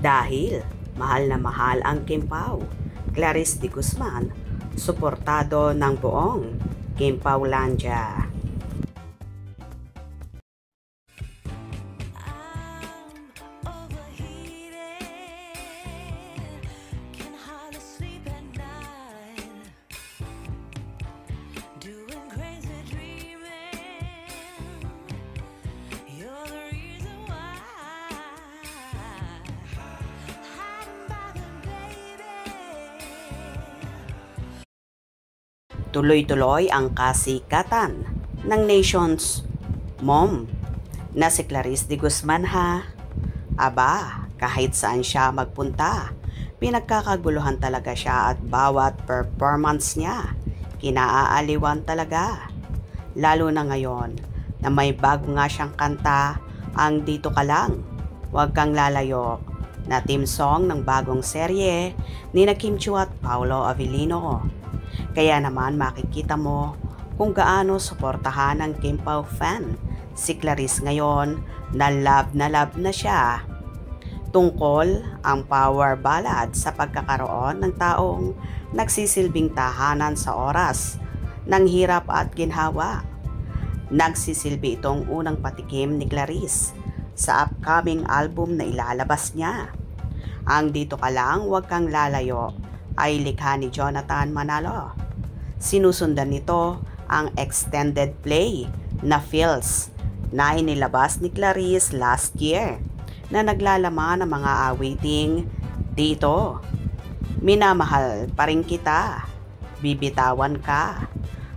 Dahil mahal na mahal ang Kim Pao, Clarice de Guzman, suportado ng buong Kim Paulandia. Tuloy-tuloy ang kasikatan ng Nation's Mom na si Clarice de Guzman ha. Aba, kahit saan siya magpunta, pinagkakaguluhan talaga siya at bawat performance niya, kinaaaliwan talaga. Lalo na ngayon na may bago nga siyang kanta, ang Dito Ka Lang, Huwag Kang Lalayo, na theme song ng bagong serye ni Kim Chiu at Paolo Avellino. Kaya naman makikita mo kung gaano suportahan ng Kim Pao fan si Clarice ngayon na love na siya. Tungkol ang power ballad sa pagkakaroon ng taong nagsisilbing tahanan sa oras ng hirap at ginhawa. Nagsisilbi itong unang patikim ni Clarice sa upcoming album na ilalabas niya. Ang Dito Ka Lang, Huwag Kang Lalayo ay likha ni Jonathan Manalo. Sinusundan nito ang extended play na Feels na inilabas ni Clarice last year na naglalaman ng mga awiting Dito, Minamahal Pa Rin Kita, Bibitawan Ka,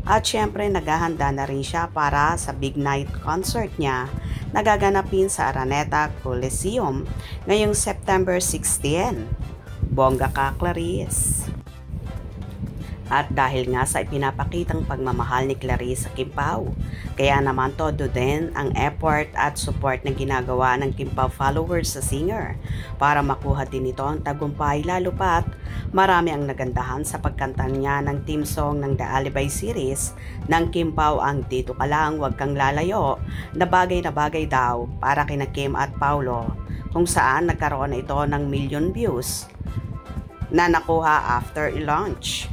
at syempre naghahanda na rin siya para sa big night concert niya na gaganapin sa Araneta Coliseum ngayong September 16. Bongga ka, Clarice! At dahil nga sa ipinapakitang pagmamahal ni Clarice sa Kim Pao, kaya naman todo din ang effort at support na ginagawa ng Kim Pao followers sa singer para makuha din ito ang tagumpay, lalo pat marami ang nagandahan sa pagkanta niya ng theme song ng The Alibay series ng Kim Pao, ang Dito Ka Lang, Huwag Kang Lalayo, na bagay daw para kina Kim at Paolo, kung saan nagkaroon na ito ng million views na nakuha after i-launch.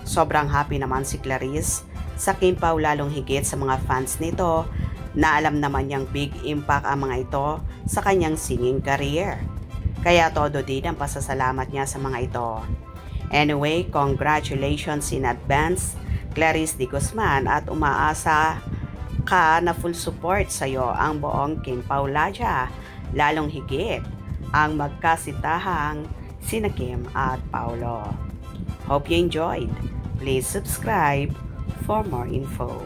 Sobrang happy naman si Clarice sa Kim Pao, lalong higit sa mga fans nito na alam naman niyang big impact ang mga ito sa kanyang singing career. Kaya todo din ang pasasalamat niya sa mga ito. Anyway, congratulations in advance, Clarice de Guzman, at umaasa ka na full support sa iyo ang buong Kim Paulandia, lalong higit ang magkasitahang sina Kim at Paolo. Hope you enjoyed. Please subscribe for more info.